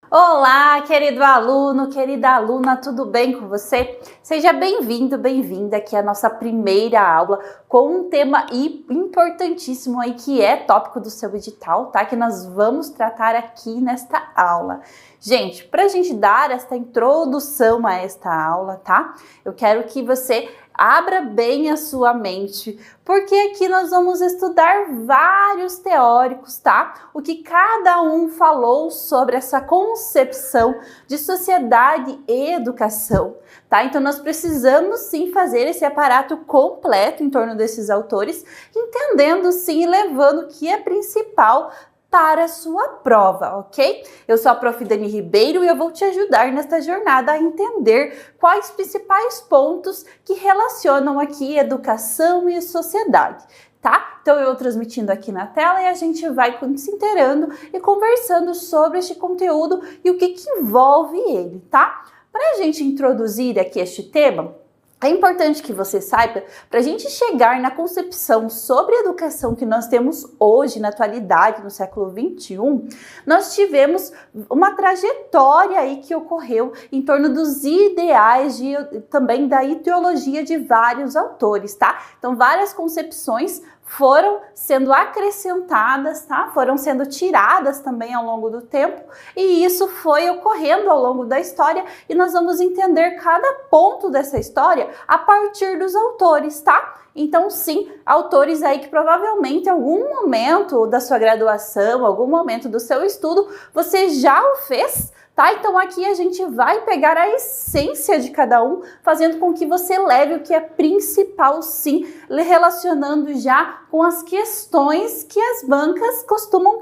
Olá, querido aluno, querida aluna, tudo bem com você? Seja bem-vindo, bem-vinda aqui à nossa primeira aula com um tema importantíssimo aí que é tópico do seu edital, tá? Que nós vamos tratar aqui nesta aula. Gente, para a gente dar esta introdução a esta aula, tá? Eu quero que você abra bem a sua mente, porque aqui nós vamos estudar vários teóricos, tá? O que cada um falou sobre essa concepção de sociedade e educação, tá? Então nós precisamos sim fazer esse aparato completo em torno desses autores, entendendo sim e levando o que é principal para a sua prova, ok? Eu sou a Prof. Dani Ribeiro e eu vou te ajudar nesta jornada a entender quais principais pontos que relacionam aqui educação e sociedade, tá? Então eu vou transmitindo aqui na tela e a gente vai se inteirando e conversando sobre este conteúdo e o que envolve ele, tá? Para a gente introduzir aqui este tema, é importante que você saiba, para a gente chegar na concepção sobre a educação que nós temos hoje, na atualidade, no século XXI, nós tivemos uma trajetória aí que ocorreu em torno dos ideais e também da ideologia de vários autores, tá? Então, várias concepções foram sendo acrescentadas, tá? Foram sendo tiradas também ao longo do tempo, e isso foi ocorrendo ao longo da história, e nós vamos entender cada ponto dessa história a partir dos autores, tá? Então, sim, autores aí que provavelmente em algum momento da sua graduação, algum momento do seu estudo, você já o fez, tá? Então aqui a gente vai pegar a essência de cada um, fazendo com que você leve o que é principal, sim, relacionando já com as questões que as bancas costumam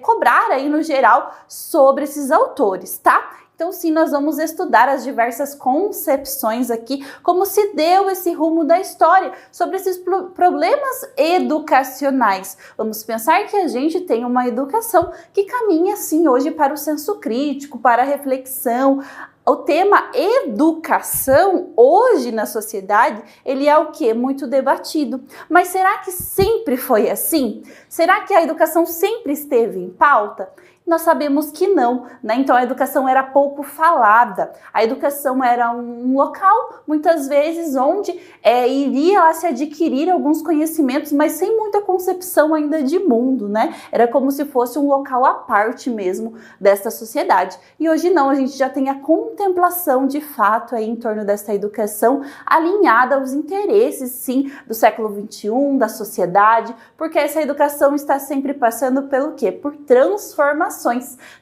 cobrar aí no geral sobre esses autores, tá? Então sim, nós vamos estudar as diversas concepções aqui, como se deu esse rumo da história, sobre esses problemas educacionais. Vamos pensar que a gente tem uma educação que caminha sim hoje para o senso crítico, para a reflexão. O tema educação, hoje na sociedade, ele é o quê? Muito debatido. Mas será que sempre foi assim? Será que a educação sempre esteve em pauta? Nós sabemos que não, né? Então a educação era pouco falada. A educação era um local, muitas vezes, onde iria lá se adquirir alguns conhecimentos, mas sem muita concepção ainda de mundo, né? Era como se fosse um local à parte mesmo dessa sociedade. E hoje não, a gente já tem a contemplação de fato aí em torno dessa educação alinhada aos interesses, sim, do século XXI, da sociedade, porque essa educação está sempre passando pelo quê? Por transformação.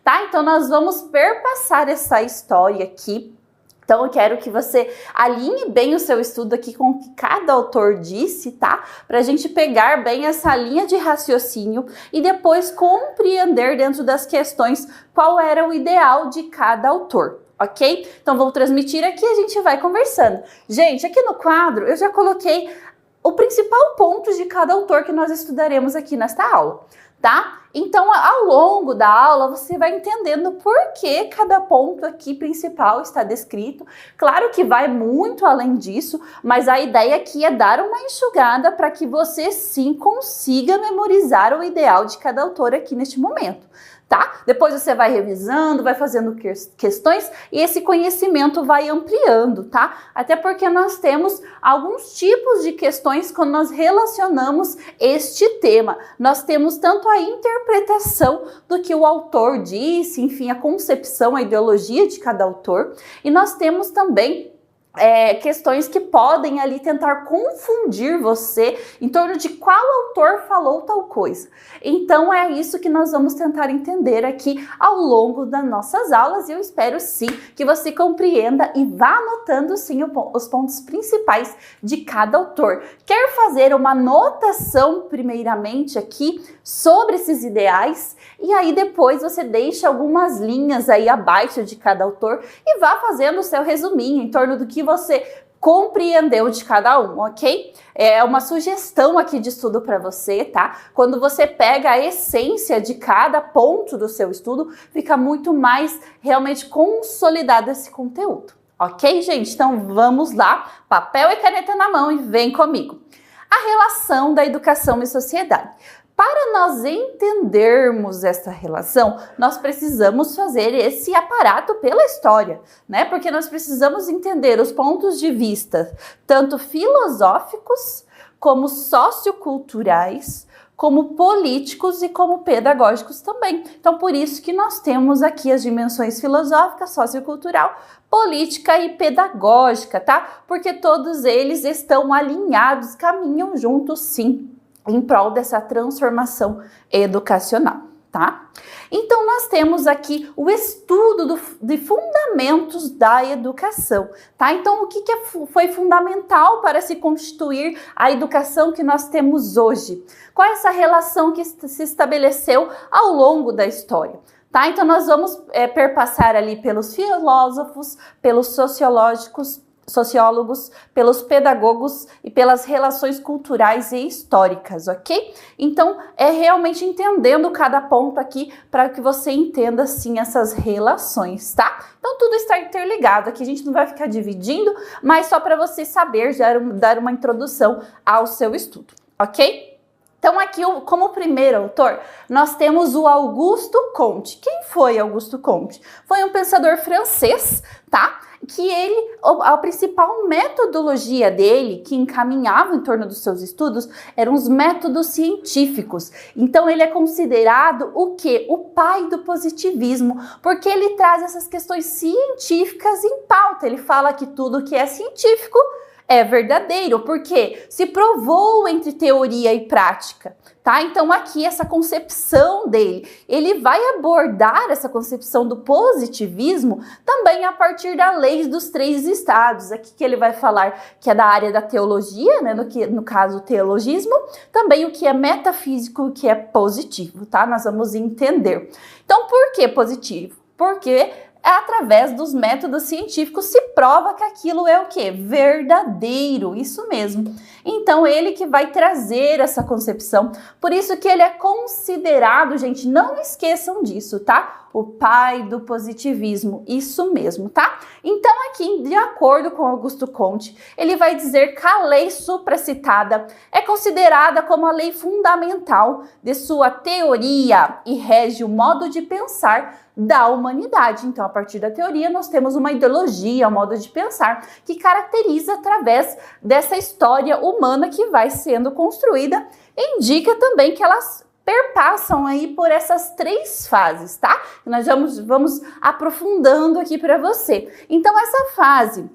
Tá? Então nós vamos perpassar essa história aqui. Então eu quero que você alinhe bem o seu estudo aqui com o que cada autor disse, tá? Para a gente pegar bem essa linha de raciocínio e depois compreender dentro das questões qual era o ideal de cada autor. Ok? Então vou transmitir aqui e a gente vai conversando. Gente, aqui no quadro eu já coloquei o principal ponto de cada autor que nós estudaremos aqui nesta aula, tá? Então, ao longo da aula, você vai entendendo por que cada ponto aqui principal está descrito. Claro que vai muito além disso, mas a ideia aqui é dar uma enxugada para que você sim consiga memorizar o ideal de cada autor aqui neste momento, tá? Depois você vai revisando, vai fazendo questões e esse conhecimento vai ampliando, tá? Até porque nós temos alguns tipos de questões quando nós relacionamos este tema. Nós temos tanto a interpretação do que o autor disse, enfim, a concepção, a ideologia de cada autor, e nós temos também questões que podem ali tentar confundir você em torno de qual autor falou tal coisa. Então é isso que nós vamos tentar entender aqui ao longo das nossas aulas, e eu espero sim que você compreenda e vá anotando sim os pontos principais de cada autor. Quer fazer uma anotação primeiramente aqui sobre esses ideais, e aí depois você deixa algumas linhas aí abaixo de cada autor e vá fazendo o seu resuminho em torno do que você compreendeu de cada um, ok? É uma sugestão aqui de estudo para você, tá? Quando você pega a essência de cada ponto do seu estudo, fica muito mais realmente consolidado esse conteúdo, ok, gente? Então vamos lá, papel e caneta na mão e vem comigo. A relação da educação e sociedade. Para nós entendermos essa relação, nós precisamos fazer esse aparato pela história, né? Porque nós precisamos entender os pontos de vista, tanto filosóficos, como socioculturais, como políticos e como pedagógicos também. Então, por isso que nós temos aqui as dimensões filosófica, sociocultural, política e pedagógica, tá? Porque todos eles estão alinhados, caminham juntos, sim, em prol dessa transformação educacional, tá? Então, nós temos aqui o estudo de fundamentos da educação, tá? Então, o que foi fundamental para se constituir a educação que nós temos hoje? Qual é essa relação que se estabeleceu ao longo da história? Tá? Então, nós vamos perpassar ali pelos filósofos, pelos sociólogos, pelos pedagogos e pelas relações culturais e históricas, ok? Então, é realmente entendendo cada ponto aqui para que você entenda, sim, essas relações, tá? Então, tudo está interligado aqui, a gente não vai ficar dividindo, mas só para você saber, dar uma introdução ao seu estudo, ok? Então, aqui, como primeiro autor, nós temos o Auguste Comte. Quem foi Auguste Comte? Foi um pensador francês, tá? Que a principal metodologia dele, que encaminhava em torno dos seus estudos, eram os métodos científicos. Então, ele é considerado o quê? O pai do positivismo, porque ele traz essas questões científicas em pauta. Ele fala que tudo que é científico é verdadeiro, porque se provou entre teoria e prática, tá? Então aqui essa concepção dele, ele vai abordar essa concepção do positivismo também a partir da lei dos três estados, aqui que ele vai falar que é da área da teologia, né? No caso o teologismo, também o que é metafísico e o que é positivo, tá? Nós vamos entender. Então por que positivo? Porque através dos métodos científicos se prova que aquilo é o quê? Verdadeiro, isso mesmo. Então, ele que vai trazer essa concepção, por isso que ele é considerado, gente, não esqueçam disso, tá? O pai do positivismo, isso mesmo, tá? Então, aqui, de acordo com Auguste Comte, ele vai dizer que a lei supracitada é considerada como a lei fundamental de sua teoria e rege o modo de pensar da humanidade. Então, a partir da teoria, nós temos uma ideologia, um modo de pensar que caracteriza através dessa história humana que vai sendo construída, indica também que elas perpassam aí por essas três fases, tá? Nós vamos aprofundando aqui para você. Então, essa fase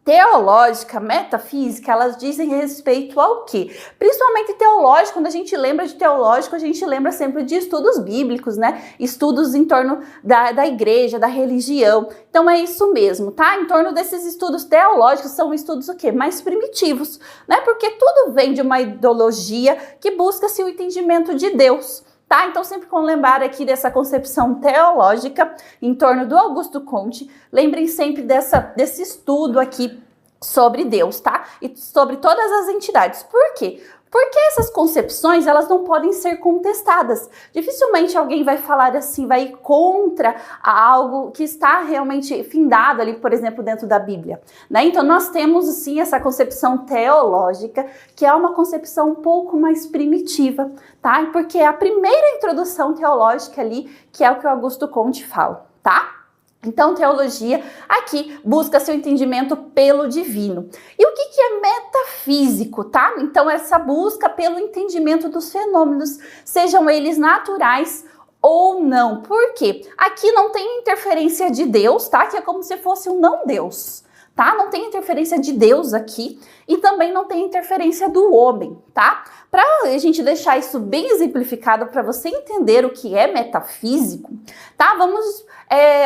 teológica, metafísica, elas dizem respeito ao quê? Principalmente teológico, quando a gente lembra de teológico, a gente lembra sempre de estudos bíblicos, né? Estudos em torno da igreja, da religião. Então é isso mesmo, tá? Em torno desses estudos teológicos, são estudos o quê? Mais primitivos, né? Porque tudo vem de uma ideologia que busca-se o entendimento de Deus. Tá? Então, sempre com lembrar aqui dessa concepção teológica em torno do Auguste Comte, lembrem sempre desse estudo aqui sobre Deus, tá? E sobre todas as entidades. Por quê? Porque essas concepções, elas não podem ser contestadas. Dificilmente alguém vai falar assim, vai ir contra algo que está realmente findado ali, por exemplo, dentro da Bíblia, né? Então, nós temos, sim, essa concepção teológica, que é uma concepção um pouco mais primitiva, tá? Porque é a primeira introdução teológica ali, que é o que o Auguste Comte fala, tá? Então, teologia aqui busca seu entendimento pelo divino. E o que é metafísico, tá? Então, essa busca pelo entendimento dos fenômenos, sejam eles naturais ou não. Por quê? Aqui não tem interferência de Deus, tá? Que é como se fosse um não Deus, tá? Não tem interferência de Deus aqui e também não tem interferência do homem, tá? Para a gente deixar isso bem exemplificado para você entender o que é metafísico, tá?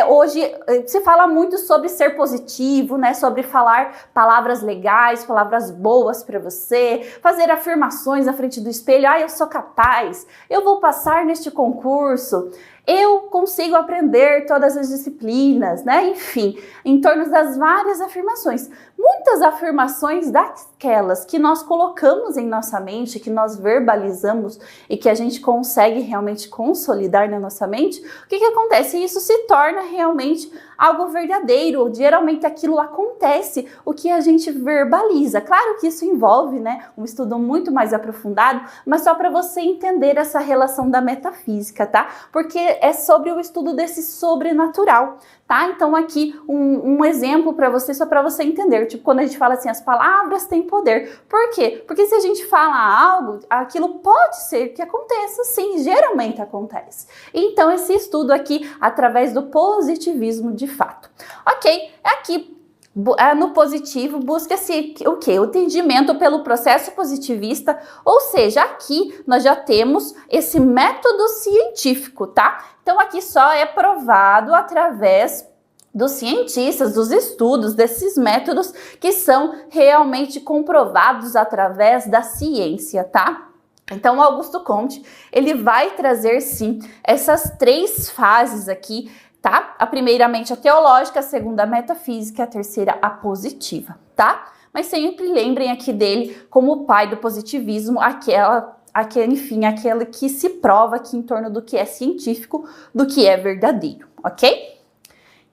Hoje se fala muito sobre ser positivo, né? Sobre falar palavras legais, palavras boas para você, fazer afirmações na frente do espelho. Ah, eu sou capaz, eu vou passar neste concurso. eu consigo aprender todas as disciplinas, né? Enfim, em torno das várias afirmações. Muitas afirmações daquelas que nós colocamos em nossa mente, que nós verbalizamos e que a gente consegue realmente consolidar na nossa mente, o que acontece? Isso se torna realmente algo verdadeiro. Geralmente aquilo acontece, o que a gente verbaliza. Claro que isso envolve, né, um estudo muito mais aprofundado, mas só para você entender essa relação da metafísica, tá? Porque é sobre o estudo desse sobrenatural, tá? Então aqui um exemplo para você, só para você entender. Tipo, quando a gente fala assim, as palavras têm poder. Por quê? Porque se a gente fala algo, aquilo pode ser que aconteça, sim, geralmente acontece. Então esse estudo aqui, através do positivismo de fato. Ok, aqui no positivo, busca-se o quê? O entendimento pelo processo positivista, ou seja, aqui nós já temos esse método científico, tá? Então aqui só é provado através dos cientistas, dos estudos, desses métodos que são realmente comprovados através da ciência, tá? Então, Augusto Comte, ele vai trazer, sim, essas 3 fases aqui, tá? A primeiramente a teológica, a segunda a metafísica, a terceira a positiva, tá? Mas sempre lembrem aqui dele como o pai do positivismo, aquele que se prova aqui em torno do que é científico, do que é verdadeiro, ok?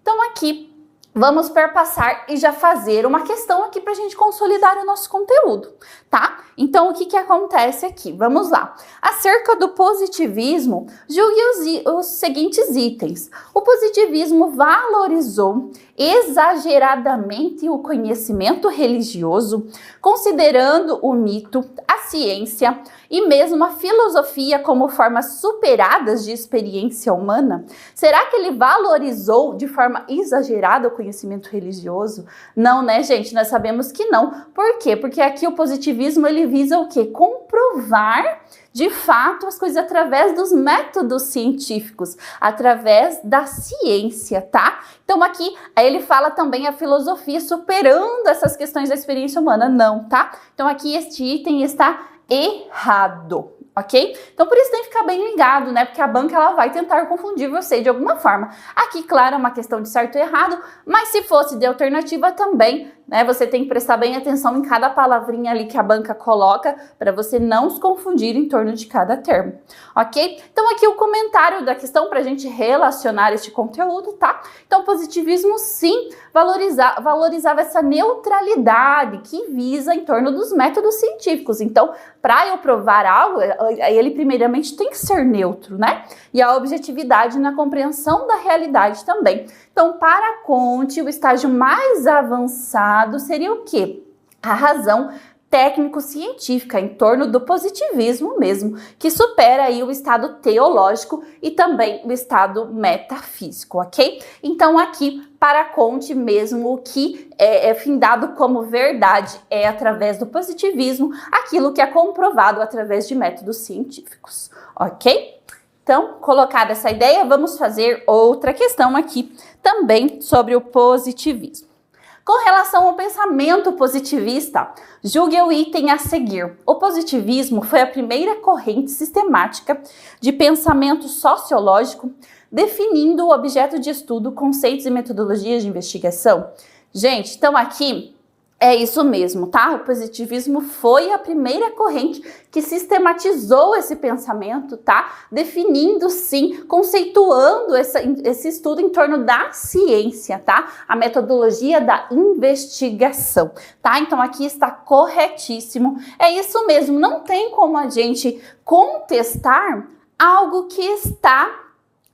Então aqui vamos perpassar e já fazer uma questão aqui para a gente consolidar o nosso conteúdo, tá? Então, o que acontece aqui? Vamos lá. Acerca do positivismo, julgue os seguintes itens. O positivismo valorizou exageradamente o conhecimento religioso, considerando o mito, a ciência e mesmo a filosofia como formas superadas de experiência humana. Será que ele valorizou de forma exagerada o conhecimento religioso? Não, né, gente? Nós sabemos que não. Por quê? Porque aqui o positivismo, ele visa o quê? Comprovar de fato as coisas através dos métodos científicos, através da ciência, tá? Então aqui ele fala também a filosofia superando essas questões da experiência humana, não, tá? Então aqui este item está errado, ok? Então por isso tem que ficar bem ligado, né? Porque a banca ela vai tentar confundir você de alguma forma. Aqui, claro, é uma questão de certo e errado, mas se fosse de alternativa também, né? Você tem que prestar bem atenção em cada palavrinha ali que a banca coloca para você não se confundir em torno de cada termo, ok? Então aqui o comentário da questão para a gente relacionar este conteúdo, tá? Então o positivismo sim valorizava essa neutralidade que visa em torno dos métodos científicos. Então, para eu provar algo, ele primeiramente tem que ser neutro, né? E a objetividade na compreensão da realidade também. Então, para Comte, o estágio mais avançado seria o quê? A razão técnico-científica em torno do positivismo mesmo, que supera aí o estado teológico e também o estado metafísico, ok? Então aqui, para Comte mesmo, o que é findado como verdade é através do positivismo, aquilo que é comprovado através de métodos científicos, ok? Então, colocada essa ideia, vamos fazer outra questão aqui também sobre o positivismo. Com relação ao pensamento positivista, julgue o item a seguir. O positivismo foi a primeira corrente sistemática de pensamento sociológico, definindo o objeto de estudo, conceitos e metodologias de investigação. Gente, então aqui é isso mesmo, tá? O positivismo foi a primeira corrente que sistematizou esse pensamento, tá? Definindo, sim, conceituando esse estudo em torno da ciência, tá? A metodologia da investigação, tá? Então aqui está corretíssimo. É isso mesmo, não tem como a gente contestar algo que está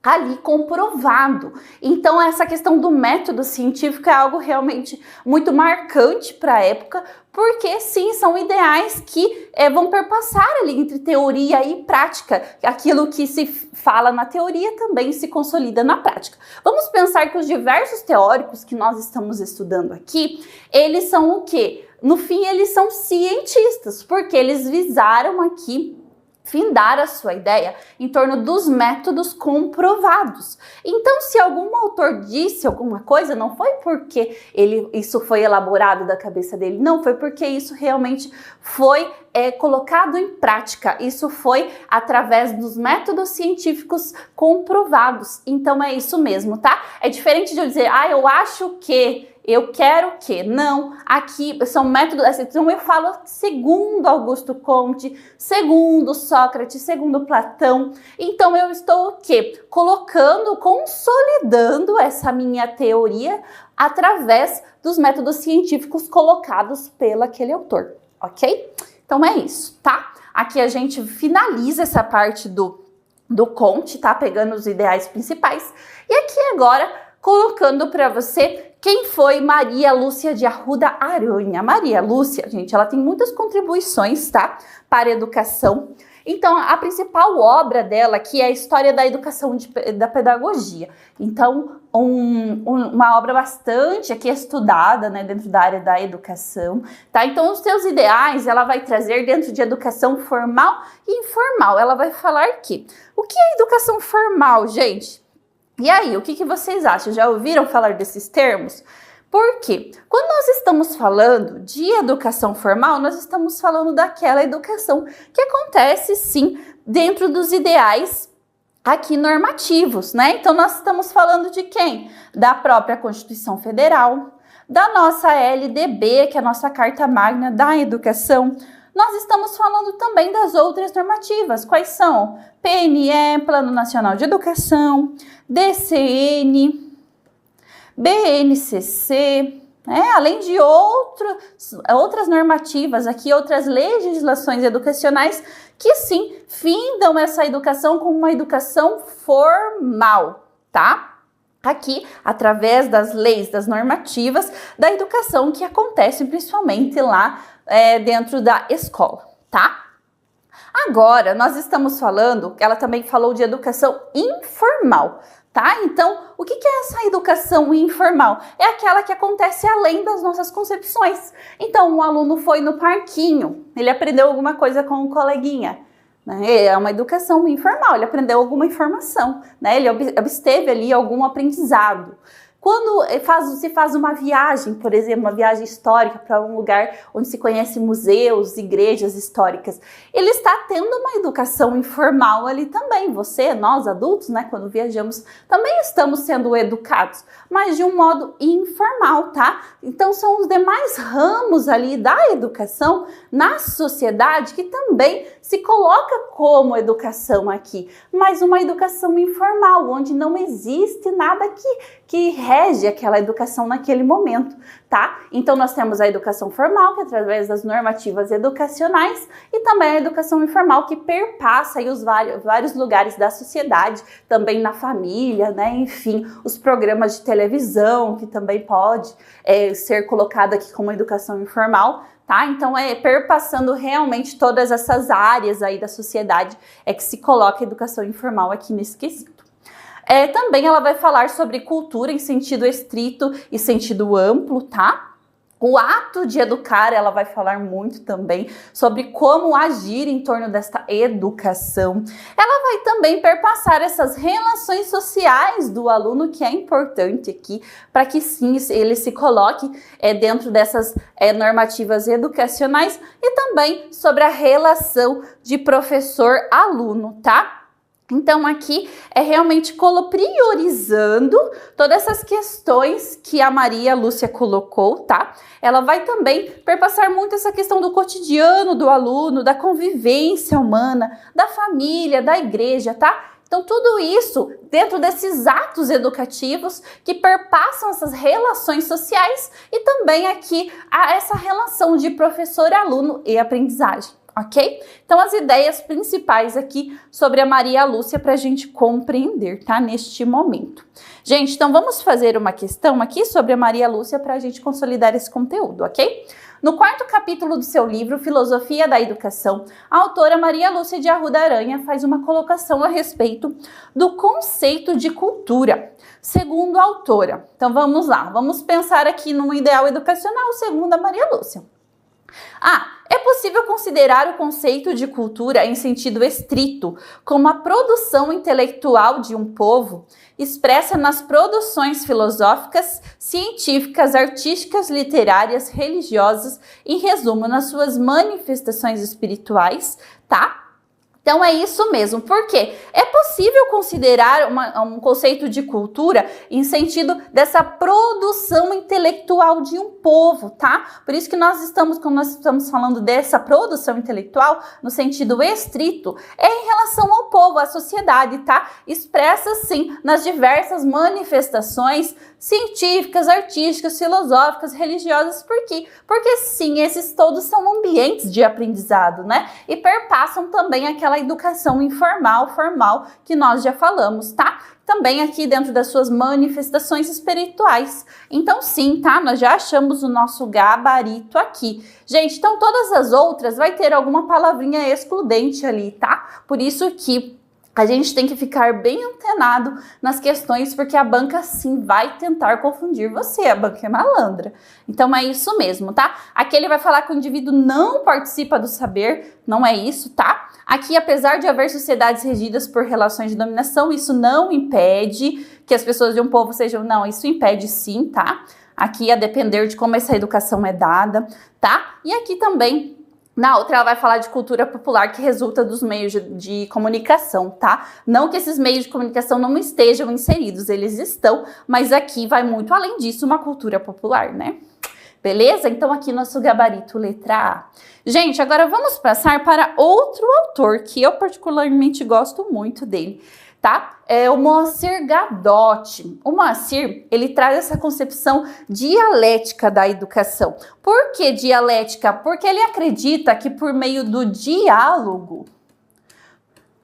ali comprovado. Então essa questão do método científico é algo realmente muito marcante para a época, porque sim, são ideais que vão perpassar ali entre teoria e prática. Aquilo que se fala na teoria também se consolida na prática. Vamos pensar que os diversos teóricos que nós estamos estudando aqui, eles são o quê? No fim, eles são cientistas, porque eles visaram aqui findar a sua ideia em torno dos métodos comprovados. Então, se algum autor disse alguma coisa, não foi porque isso foi elaborado da cabeça dele, não, foi porque isso realmente foi colocado em prática. Isso foi através dos métodos científicos comprovados. Então, é isso mesmo, tá? É diferente de eu dizer, eu acho que, eu quero que. Não, aqui são métodos, então eu falo segundo Augusto Comte, segundo Sócrates, segundo Platão. Então eu estou o quê? Colocando, consolidando essa minha teoria através dos métodos científicos colocados pelo aquele autor, ok? Então é isso, tá? Aqui a gente finaliza essa parte do Comte, tá? Pegando os ideais principais. E aqui agora, colocando para você quem foi Maria Lúcia de Arruda Aranha. Maria Lúcia, gente, ela tem muitas contribuições, tá? Para a educação. Então, a principal obra dela aqui é a História da Educação da Pedagogia. Então, uma obra bastante aqui estudada, né, dentro da área da educação, tá? Então, os seus ideais ela vai trazer dentro de educação formal e informal. Ela vai falar aqui. O que é educação formal, gente? E aí, o que vocês acham? Já ouviram falar desses termos? Por quê? Quando nós estamos falando de educação formal, nós estamos falando daquela educação que acontece, sim, dentro dos ideais aqui normativos, né? Então, nós estamos falando de quem? Da própria Constituição Federal, da nossa LDB, que é a nossa Carta Magna da Educação. Nós estamos falando também das outras normativas. Quais são? PNE, Plano Nacional de Educação, DCN, BNCC, além de outras normativas aqui, outras legislações educacionais que sim, findam essa educação como uma educação formal, tá? Aqui, através das leis, das normativas da educação que acontecem principalmente lá dentro da escola, tá? Agora, nós estamos falando, ela também falou de educação informal, tá? Então, o que é essa educação informal? É aquela que acontece além das nossas concepções. Então, um aluno foi no parquinho, ele aprendeu alguma coisa com um coleguinha, né? É uma educação informal, ele aprendeu alguma informação, né? Ele obteve ali algum aprendizado. Quando se faz uma viagem, por exemplo, uma viagem histórica para um lugar onde se conhece museus, igrejas históricas, ele está tendo uma educação informal ali também. Nós adultos, né, quando viajamos, também estamos sendo educados, mas de um modo informal, tá? Então são os demais ramos ali da educação na sociedade que também se coloca como educação aqui, mas uma educação informal, onde não existe nada que rege aquela educação naquele momento, tá? Então nós temos a educação formal, que é através das normativas educacionais, e também a educação informal, que perpassa aí os vários lugares da sociedade, também na família, né? Enfim, os programas de televisão, que também pode ser colocado aqui como educação informal, tá? Então perpassando realmente todas essas áreas aí da sociedade que se coloca a educação informal aqui nesse quesito. Também ela vai falar sobre cultura em sentido estrito e sentido amplo, tá? O ato de educar, ela vai falar muito também sobre como agir em torno desta educação. Ela vai também perpassar essas relações sociais do aluno, que é importante aqui, para que sim, ele se coloque dentro dessas normativas educacionais, e também sobre a relação de professor-aluno, tá? Então aqui é realmente priorizando todas essas questões que a Maria Lúcia colocou, tá? Ela vai também perpassar muito essa questão do cotidiano do aluno, da convivência humana, da família, da igreja, tá? Então tudo isso dentro desses atos educativos que perpassam essas relações sociais, e também aqui essa relação de professor-aluno e aprendizagem. Ok? Então, as ideias principais aqui sobre a Maria Lúcia para a gente compreender, tá? Neste momento. Gente, então vamos fazer uma questão aqui sobre a Maria Lúcia para a gente consolidar esse conteúdo, ok? No quarto capítulo do seu livro, Filosofia da Educação, a autora Maria Lúcia de Arruda Aranha faz uma colocação a respeito do conceito de cultura, segundo a autora. Então, vamos lá. Vamos pensar aqui num ideal educacional segundo a Maria Lúcia. É possível considerar o conceito de cultura em sentido estrito como a produção intelectual de um povo expressa nas produções filosóficas, científicas, artísticas, literárias, religiosas, em resumo, nas suas manifestações espirituais, tá? Então é isso mesmo, porque é possível considerar um conceito de cultura em sentido dessa produção intelectual de um povo, tá? Por isso que quando nós estamos falando dessa produção intelectual, no sentido estrito, é em relação ao povo, à sociedade, tá? Expressa, sim, nas diversas manifestações científicas, artísticas, filosóficas, religiosas. Por quê? Porque, sim, esses todos são ambientes de aprendizado, né? E perpassam também aquela educação informal, formal, que nós já falamos, tá? Também aqui dentro das suas manifestações espirituais. Então, sim, tá? Nós já achamos o nosso gabarito aqui. Gente, então todas as outras vai ter alguma palavrinha excludente ali, tá? Por isso que a gente tem que ficar bem antenado nas questões, porque a banca sim vai tentar confundir você, a banca é malandra. Então é isso mesmo, tá? Aqui ele vai falar que o indivíduo não participa do saber, não é isso, tá? Aqui, apesar de haver sociedades regidas por relações de dominação, isso não impede que as pessoas de um povo sejam... Não, isso impede sim, tá? Aqui, a depender de como essa educação é dada, tá? E aqui também... Na outra, ela vai falar de cultura popular que resulta dos meios de comunicação, tá? Não que esses meios de comunicação não estejam inseridos, eles estão, mas aqui vai muito além disso uma cultura popular, né? Beleza? Então aqui nosso gabarito letra A. Gente, agora vamos passar para outro autor que eu particularmente gosto muito dele, tá? É o Moacir Gadotti. O Moacir, ele traz essa concepção dialética da educação. Por que dialética? Porque ele acredita que por meio do diálogo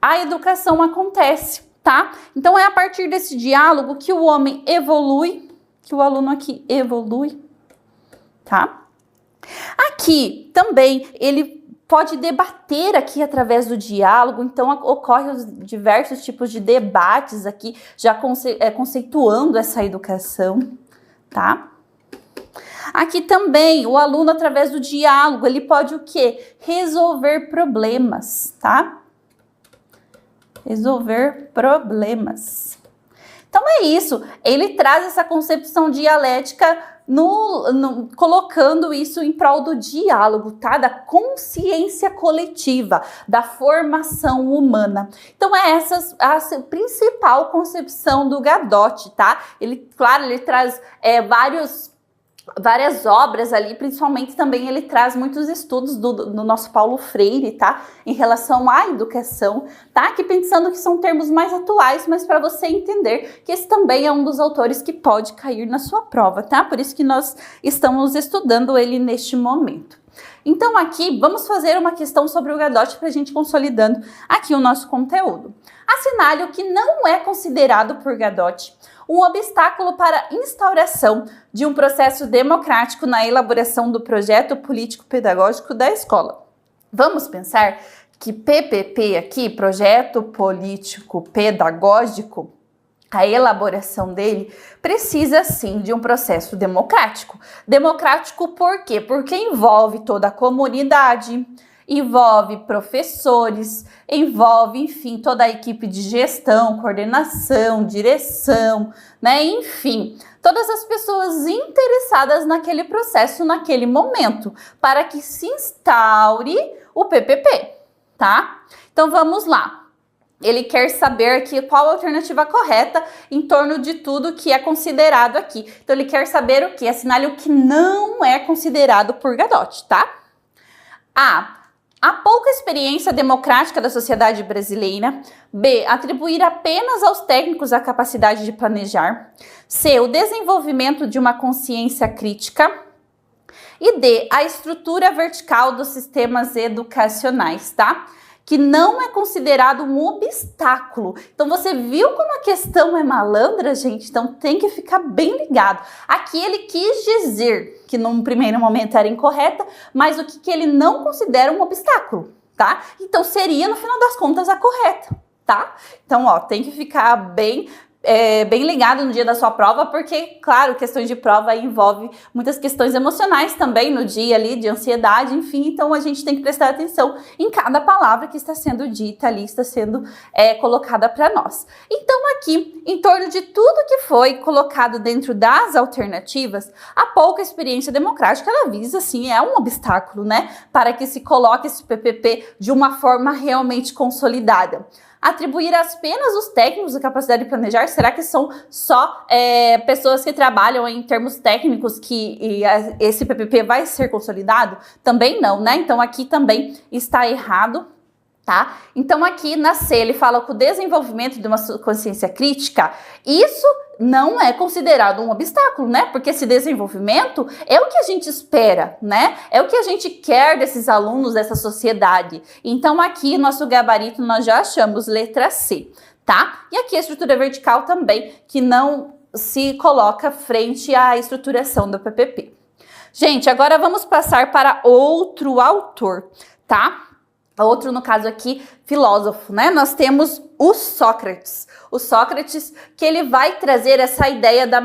a educação acontece, tá? Então é a partir desse diálogo que o homem evolui, que o aluno aqui evolui, tá? Aqui também ele pode debater aqui através do diálogo, então ocorrem os diversos tipos de debates aqui, já conceituando essa educação, tá? Aqui também, o aluno, através do diálogo, ele pode o quê? Resolver problemas, tá? Resolver problemas. Então é isso, ele traz essa concepção dialética colocando isso em prol do diálogo, tá? Da consciência coletiva, da formação humana. Então é essa a principal concepção do Gadotti, tá? Ele, claro, ele traz várias obras ali, principalmente também ele traz muitos estudos do nosso Paulo Freire, tá? Em relação à educação, tá? Aqui pensando que são termos mais atuais, mas para você entender que esse também é um dos autores que pode cair na sua prova, tá? Por isso que nós estamos estudando ele neste momento. Então aqui vamos fazer uma questão sobre o Gadotti para a gente consolidando aqui o nosso conteúdo. Assinale o que não é considerado por Gadotti um obstáculo para a instauração de um processo democrático na elaboração do projeto político-pedagógico da escola. Vamos pensar que PPP aqui, projeto político pedagógico, a elaboração dele precisa sim de um processo democrático. Democrático por quê? Porque envolve toda a comunidade, envolve professores, envolve, enfim, toda a equipe de gestão, coordenação, direção, né? Enfim, todas as pessoas interessadas naquele processo, naquele momento, para que se instaure o PPP, tá? Então vamos lá. Ele quer saber aqui qual a alternativa correta em torno de tudo que é considerado aqui. Então ele quer saber o que? Assinale o que não é considerado por Gadotti, tá? A pouca experiência democrática da sociedade brasileira. B. Atribuir apenas aos técnicos a capacidade de planejar. C. O desenvolvimento de uma consciência crítica. E D. A estrutura vertical dos sistemas educacionais, tá? Que não é considerado um obstáculo. Então, você viu como a questão é malandra, gente? Então, tem que ficar bem ligado. Aqui ele quis dizer que num primeiro momento era incorreta, mas o que ele não considera um obstáculo, tá? Então, seria, no final das contas, a correta, tá? Então, ó, tem que ficar bem bem ligado no dia da sua prova, porque, claro, questões de prova aí envolve muitas questões emocionais também no dia ali, de ansiedade, enfim, então a gente tem que prestar atenção em cada palavra que está sendo dita ali, está sendo colocada para nós. Então aqui, em torno de tudo que foi colocado dentro das alternativas, a pouca experiência democrática, ela visa, assim, é um obstáculo, né, para que se coloque esse PPP de uma forma realmente consolidada. Atribuir apenas os técnicos a capacidade de planejar? Será que são só pessoas que trabalham em termos técnicos que esse PPP vai ser consolidado? Também não, né? Então aqui também está errado. Tá? Então aqui na C ele fala que o desenvolvimento de uma consciência crítica, isso não é considerado um obstáculo, né? Porque esse desenvolvimento é o que a gente espera, né? É o que a gente quer desses alunos, dessa sociedade. Então aqui nosso gabarito nós já achamos letra C, tá? E aqui a estrutura vertical também, que não se coloca frente à estruturação do PPP. Gente, agora vamos passar para outro autor, tá? Outro, no caso aqui, filósofo, né? Nós temos o Sócrates. O Sócrates, que ele vai trazer essa ideia da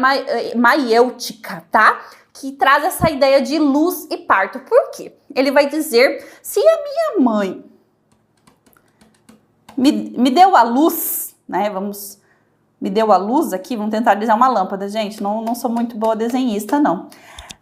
maiêutica, tá? Que traz essa ideia de luz e parto. Por quê? Ele vai dizer, se a minha mãe me deu a luz, né? Me deu a luz aqui, vamos tentar desenhar uma lâmpada, gente. Não sou muito boa desenhista, não.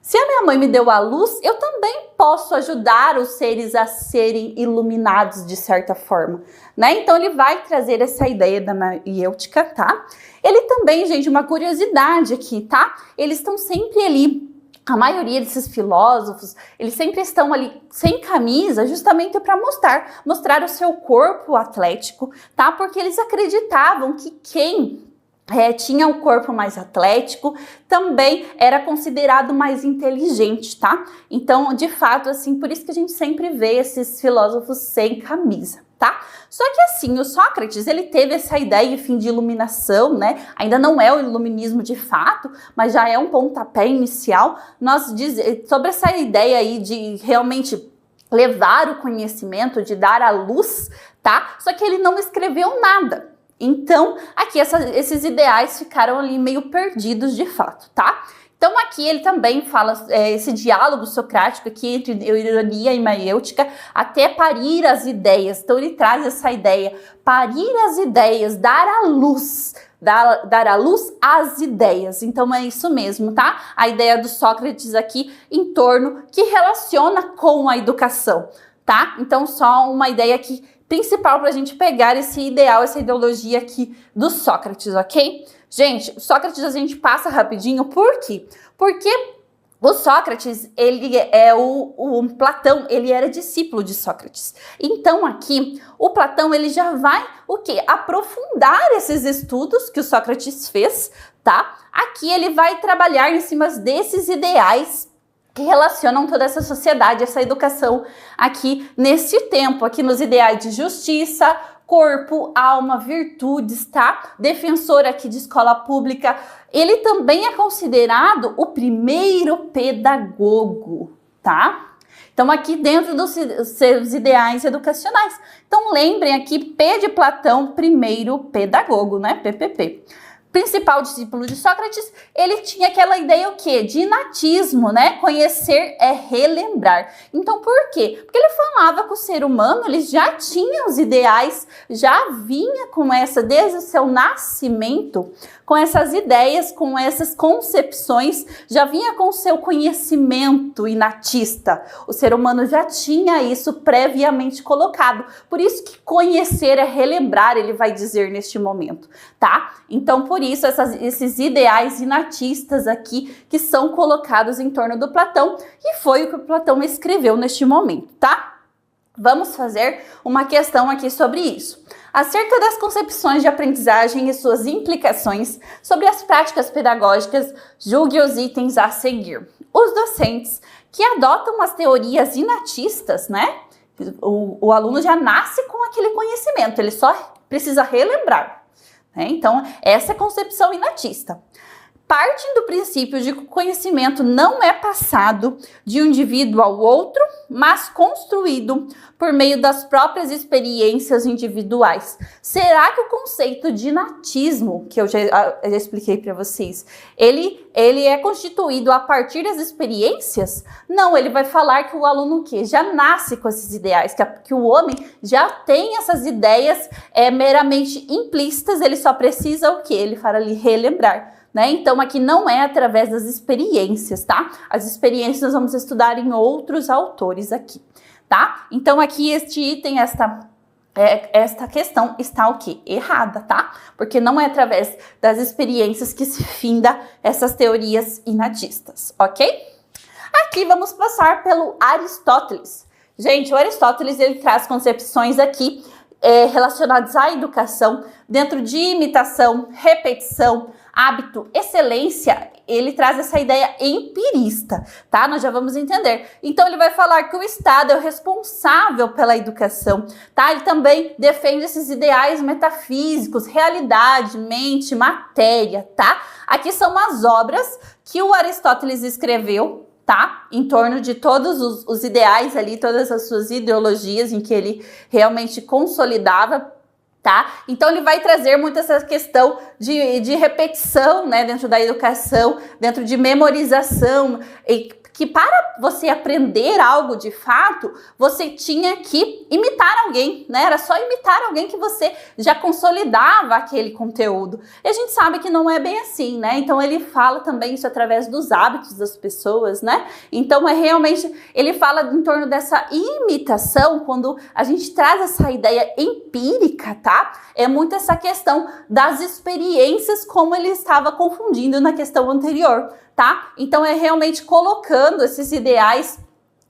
Se a minha mãe me deu a luz, eu também posso ajudar os seres a serem iluminados de certa forma, né? Então ele vai trazer essa ideia da maiêutica, tá? Ele também, gente, uma curiosidade aqui, tá? Eles estão sempre ali, a maioria desses filósofos, eles sempre estão ali sem camisa, justamente para mostrar o seu corpo atlético, tá? Porque eles acreditavam que quem tinha um corpo mais atlético, também era considerado mais inteligente, tá? Então, de fato, assim, por isso que a gente sempre vê esses filósofos sem camisa, tá? Só que assim, o Sócrates, ele teve essa ideia, enfim, de iluminação, né? Ainda não é o iluminismo de fato, mas já é um pontapé inicial. Sobre essa ideia aí de realmente levar o conhecimento, de dar a luz, tá? Só que ele não escreveu nada. Então, aqui esses ideais ficaram ali meio perdidos de fato, tá? Então, aqui ele também fala esse diálogo socrático aqui entre ironia e maiêutica, até parir as ideias. Então, ele traz essa ideia, parir as ideias, dar à luz às ideias. Então, é isso mesmo, tá? A ideia do Sócrates aqui em torno que relaciona com a educação, tá? Então, só uma ideia aqui principal para a gente pegar esse ideal, essa ideologia aqui do Sócrates, ok? Gente, Sócrates a gente passa rapidinho, por quê? Porque o Sócrates, ele o Platão, ele era discípulo de Sócrates. Então aqui, o Platão, ele já vai, o quê? Aprofundar esses estudos que o Sócrates fez, tá? Aqui ele vai trabalhar em cima desses ideais que relacionam toda essa sociedade, essa educação aqui nesse tempo, aqui nos ideais de justiça, corpo, alma, virtudes, tá? Defensor aqui de escola pública. Ele também é considerado o primeiro pedagogo, tá? Então aqui dentro dos seus ideais educacionais. Então lembrem aqui, P de Platão, primeiro pedagogo, né? PPP. Principal discípulo de Sócrates, ele tinha aquela ideia o quê? De inatismo, né? Conhecer é relembrar. Então, por quê? Porque ele falava que o ser humano, ele já tinha os ideais, já vinha com essa, desde o seu nascimento, com essas ideias, com essas concepções, já vinha com o seu conhecimento inatista. O ser humano já tinha isso previamente colocado. Por isso que conhecer é relembrar, ele vai dizer neste momento, tá? Então, por isso, esses ideais inatistas aqui que são colocados em torno do Platão, e foi o que o Platão escreveu neste momento, tá? Vamos fazer uma questão aqui sobre isso. Acerca das concepções de aprendizagem e suas implicações sobre as práticas pedagógicas, julgue os itens a seguir. Os docentes que adotam as teorias inatistas, né? O aluno já nasce com aquele conhecimento, ele só precisa relembrar. Então, essa é a concepção inatista. partem do princípio de que o conhecimento não é passado de um indivíduo ao outro, mas construído por meio das próprias experiências individuais. Será que o conceito de natismo, que eu já expliquei para vocês, ele é constituído a partir das experiências? Não, ele vai falar que o aluno já nasce com esses ideais, que o homem já tem essas ideias meramente implícitas, ele só precisa o quê? Ele fala ali relembrar. Né? Então, aqui não é através das experiências, tá? As experiências nós vamos estudar em outros autores aqui, tá? Então, aqui este item, esta questão está o quê? Errada, tá? Porque não é através das experiências que se finda essas teorias inatistas, ok? Aqui vamos passar pelo Aristóteles. Gente, o Aristóteles, ele traz concepções aqui relacionadas à educação, dentro de imitação, repetição, hábito, excelência. Ele traz essa ideia empirista, tá? Nós já vamos entender. Então, ele vai falar que o Estado é o responsável pela educação, tá? Ele também defende esses ideais metafísicos, realidade, mente, matéria, tá? Aqui são as obras que o Aristóteles escreveu, tá? Em torno de todos os ideais ali, todas as suas ideologias em que ele realmente consolidava, tá? Então ele vai trazer muito essa questão de repetição, né, dentro da educação, dentro de memorização, e que para você aprender algo de fato, você tinha que imitar alguém, né? Era só imitar alguém que você já consolidava aquele conteúdo. E a gente sabe que não é bem assim, né? Então ele fala também isso através dos hábitos das pessoas, né? Então realmente, ele fala em torno dessa imitação, quando a gente traz essa ideia empírica, tá? É muito essa questão das experiências, como ele estava confundindo na questão anterior, tá? Então é realmente colocando esses ideais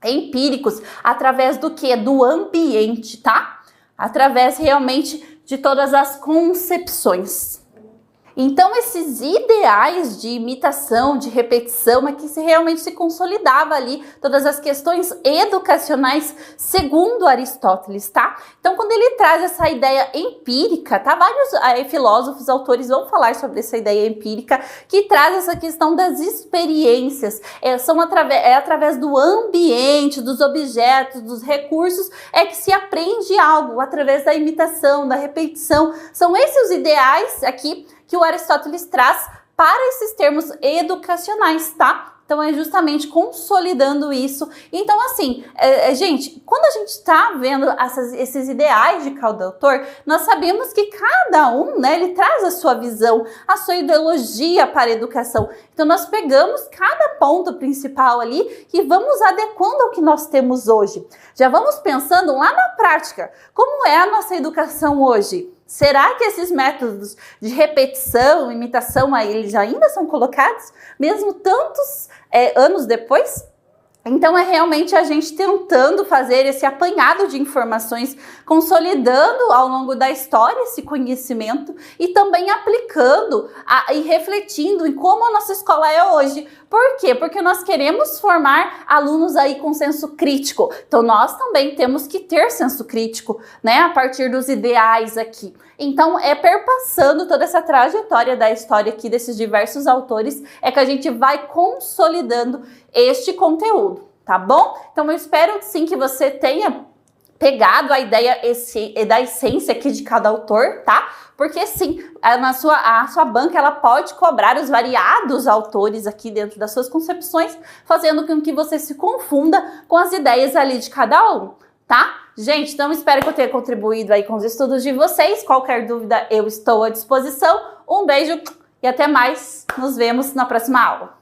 empíricos através do que? Do ambiente, tá? Através realmente de todas as concepções. Então esses ideais de imitação, de repetição, é que realmente se consolidava ali todas as questões educacionais segundo Aristóteles, tá? Então quando ele traz essa ideia empírica, tá? Vários filósofos, autores vão falar sobre essa ideia empírica, que traz essa questão das experiências, através do ambiente, dos objetos, dos recursos, é que se aprende algo, através da imitação, da repetição. São esses os ideais aqui que o Aristóteles traz para esses termos educacionais, tá? Então é justamente consolidando isso. Então assim, gente, quando a gente está vendo esses ideais de cada autor, nós sabemos que cada um, né, ele traz a sua visão, a sua ideologia para a educação. Então nós pegamos cada ponto principal ali e vamos adequando ao que nós temos hoje. Já vamos pensando lá na prática, como é a nossa educação hoje? Será que esses métodos de repetição, imitação, eles ainda são colocados, mesmo tantos anos depois? Então é realmente a gente tentando fazer esse apanhado de informações, consolidando ao longo da história esse conhecimento e também aplicando e refletindo em como a nossa escola é hoje. Por quê? Porque nós queremos formar alunos aí com senso crítico. Então nós também temos que ter senso crítico, né? A partir dos ideais aqui. Então é perpassando toda essa trajetória da história aqui desses diversos autores, é que a gente vai consolidando este conteúdo, tá bom? Então eu espero sim que você tenha pegado a ideia da essência aqui de cada autor, tá? Porque sim, a sua banca ela pode cobrar os variados autores aqui dentro das suas concepções, fazendo com que você se confunda com as ideias ali de cada um, tá? Gente, então espero que eu tenha contribuído aí com os estudos de vocês. Qualquer dúvida eu estou à disposição. Um beijo e até mais. Nos vemos na próxima aula.